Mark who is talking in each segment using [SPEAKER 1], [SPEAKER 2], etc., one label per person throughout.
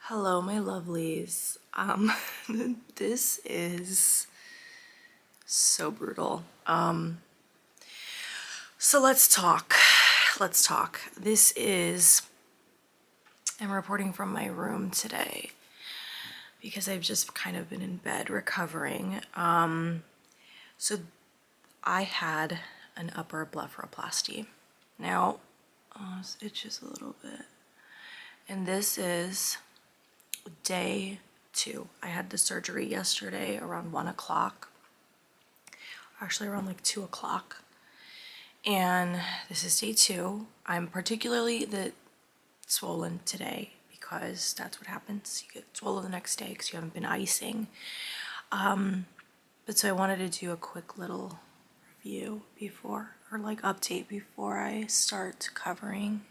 [SPEAKER 1] Hello, my lovelies. This is so brutal. So let's talk. Let's talk. I'm reporting from my room today because I've just kind of been in bed recovering. So I had an upper blepharoplasty. Now, this itches a little bit. And this is day 2. I had the surgery yesterday around 1 o'clock, actually around like 2 o'clock. And this is day 2. I'm particularly swollen today because that's what happens. You get swollen the next day because you haven't been icing. But so I wanted to do a quick little review update before I start covering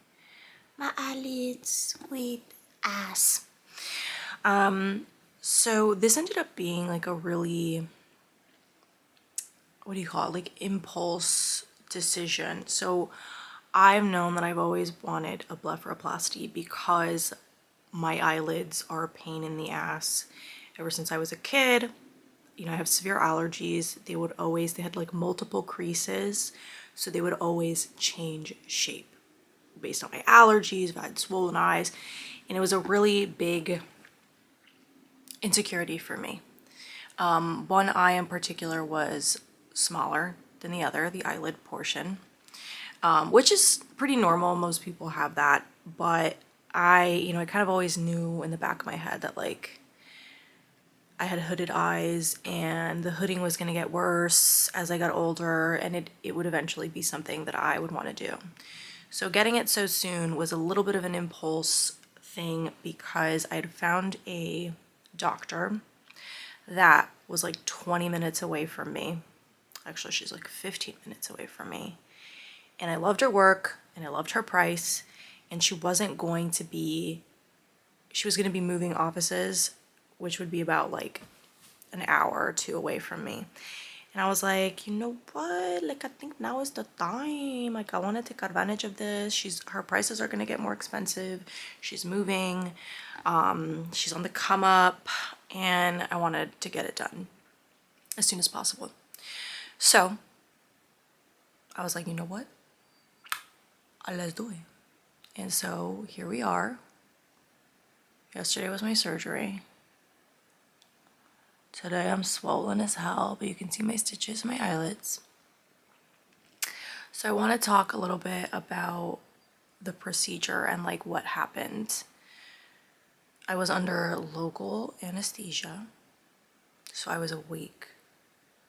[SPEAKER 1] my eyelids with ass. So this ended up being like a really, what do you call it? Like impulse decision. So I've known that I've always wanted a blepharoplasty because my eyelids are a pain in the ass. Ever since I was a kid, I have severe allergies. They had like multiple creases. So they would always change shape based on my allergies. If I had swollen eyes, and it was a really big insecurity for me. One eye in particular was smaller than the other, the eyelid portion, which is pretty normal. Most people have that, but I kind of always knew in the back of my head that like I had hooded eyes and the hooding was going to get worse as I got older, and it would eventually be something that I would want to do. So getting it so soon was a little bit of an impulse thing because I had found a doctor that was like 20 minutes away from me. Actually, she's like 15 minutes away from me. And I loved her work and I loved her price, and she was going to be moving offices, which would be about like an hour or 2 away from me. And I was like, you know what? Like, I think now is the time. Like, I want to take advantage of this. Her prices are going to get more expensive. She's moving. She's on the come up, and I wanted to get it done as soon as possible. So I was like, you know what? Let's do it. And so here we are. Yesterday was my surgery. Today I'm swollen as hell, but you can see my stitches in my eyelids. So I want to talk a little bit about the procedure and like what happened. I was under local anesthesia, so I was awake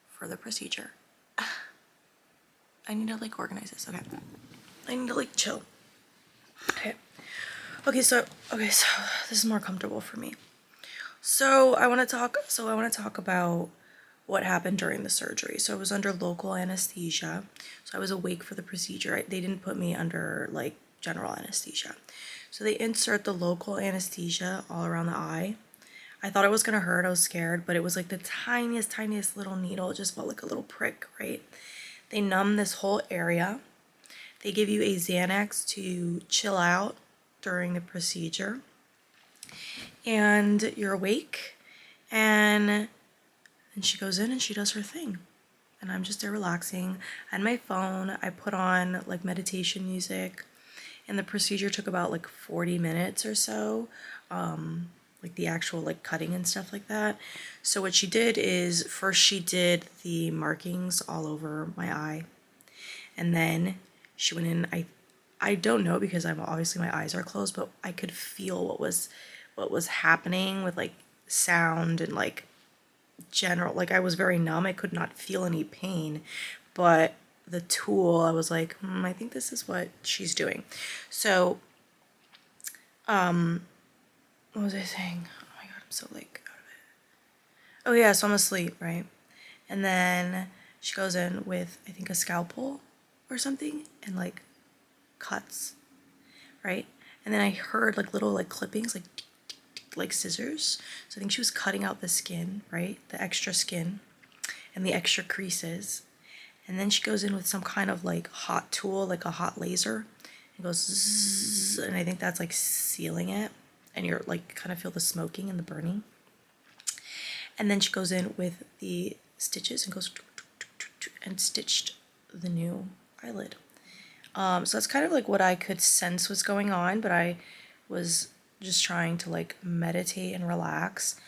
[SPEAKER 1] for the procedure. I need to like organize this. Okay. I need to like chill. Okay, so this is more comfortable for me. So I want to talk about what happened during the surgery. So I was under local anesthesia. So I was awake for the procedure. They didn't put me under like general anesthesia. So they insert the local anesthesia all around the eye. I thought it was going to hurt. I was scared, but it was like the tiniest little needle. It just felt like a little prick, right? They numb this whole area. They give you a Xanax to chill out during the procedure. And you're awake, and she goes in and she does her thing, and I'm just there relaxing. I had my phone. I put on like meditation music, and the procedure took about like 40 minutes or so, like the actual like cutting and stuff like that. So what she did is first she did the markings all over my eye, and then she went in. I don't know because obviously my eyes are closed, but I could feel what was happening with like sound and like general, like I was very numb. I could not feel any pain, but the tool, I was like, I think this is what she's doing. So what was I saying? Oh my god, I'm so like out of it. Oh yeah, so I'm asleep, right? And then she goes in with I think a scalpel or something and like cuts, right? And then I heard like little like clippings, like scissors. So I think she was cutting out the skin, right? The extra skin and the extra creases. And then she goes in with some kind of like hot tool, like a hot laser. It goes zzz, and I think that's like sealing it. and you're like kind of feel the smoking and the burning. And then she goes in with the stitches and goes and stitched the new eyelid. So that's kind of like what I could sense was going on, but I was just trying to like meditate and relax.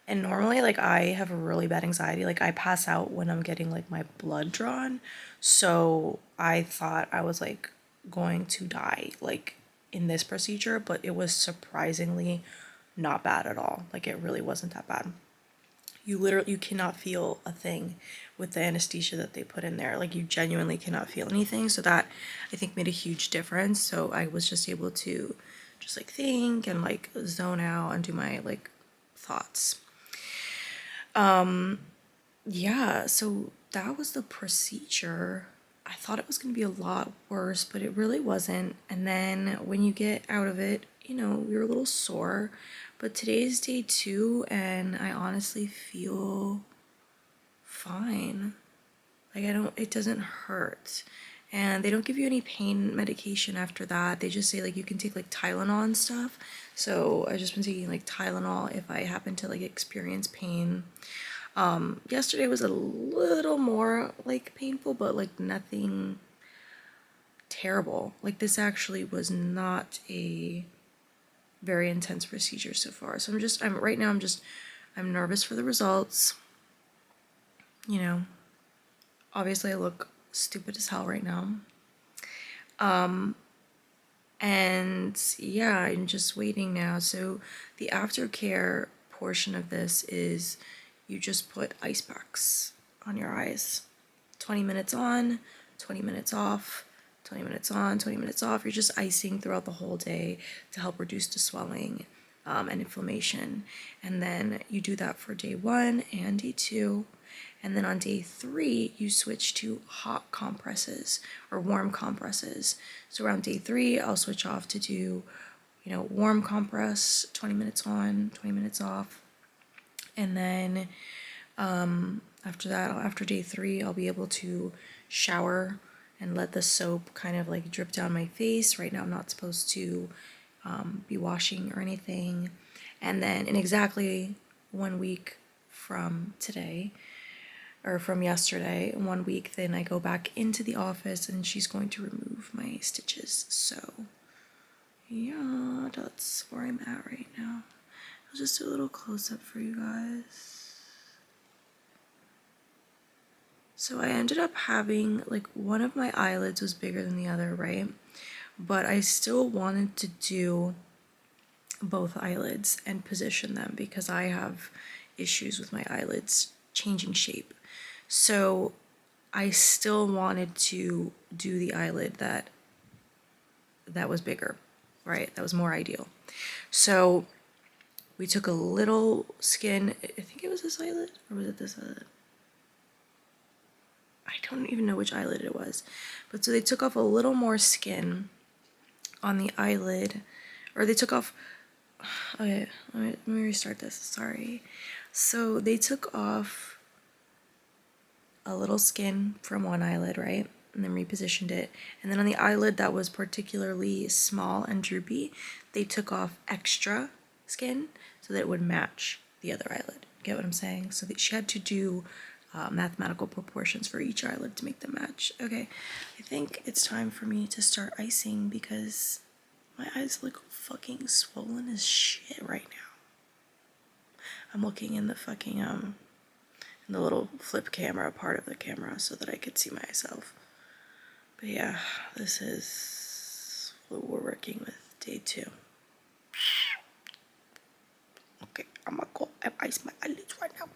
[SPEAKER 1] And normally, like, I have a really bad anxiety. Like, I pass out when I'm getting like my blood drawn. So I thought I was like going to die like in this procedure, but it was surprisingly not bad at all. Like, it really wasn't that bad. You cannot feel a thing with the anesthesia that they put in there. Like, you genuinely cannot feel anything. So that, I think, made a huge difference. So I was just able to just like think and like zone out and do my like thoughts. Yeah, so that was the procedure. I thought it was going to be a lot worse, but it really wasn't. And then when you get out of it, you know, you're a little sore. But today's day 2, and I honestly feel fine. Like, it doesn't hurt. And they don't give you any pain medication after that. They just say, like, you can take, like, Tylenol and stuff. So I've just been taking, like, Tylenol if I happen to, like, experience pain. Yesterday was a little more, like, painful, but, like, nothing terrible. Like, this actually was not a very intense procedure so far. So right now I'm nervous for the results. You know, obviously I look stupid as hell right now. And yeah, I'm just waiting now. So the aftercare portion of this is you just put ice packs on your eyes. 20 minutes on, 20 minutes off, 20 minutes on, 20 minutes off. You're just icing throughout the whole day to help reduce the swelling and inflammation. And then you do that for day 1 and day 2. And then on day 3, you switch to hot compresses or warm compresses. So around day 3, I'll switch off to do, you know, warm compress, 20 minutes on, 20 minutes off. And then after that, after day 3, I'll be able to shower and let the soap kind of like drip down my face. Right now, I'm not supposed to be washing or anything. And then in exactly 1 week from today, or from yesterday, 1 week, then I go back into the office and she's going to remove my stitches. So yeah, that's where I'm at right now. I'll just do a little close-up for you guys. So I ended up having, like, one of my eyelids was bigger than the other, right? But I still wanted to do both eyelids and position them because I have issues with my eyelids changing shape. So I still wanted to do the eyelid that was bigger, right? That was more ideal. So we took a little skin, I think it was this eyelid, or was it this eyelid? I don't even know which eyelid it was. But so they took off a little more skin on the eyelid, or they took off, okay, let me restart this, sorry. So they took off a little skin from one eyelid, right? And then repositioned it. And then on the eyelid that was particularly small and droopy, they took off extra skin so that it would match the other eyelid. Get what I'm saying? So that she had to do mathematical proportions for each eyelid to make them match. Okay, I think it's time for me to start icing because my eyes look fucking swollen as shit right now. I'm looking in the fucking the little flip camera part of the camera so that I could see myself. But yeah, this is what we're working with, day 2. Okay, I'm gonna go and ice my eyelids right now.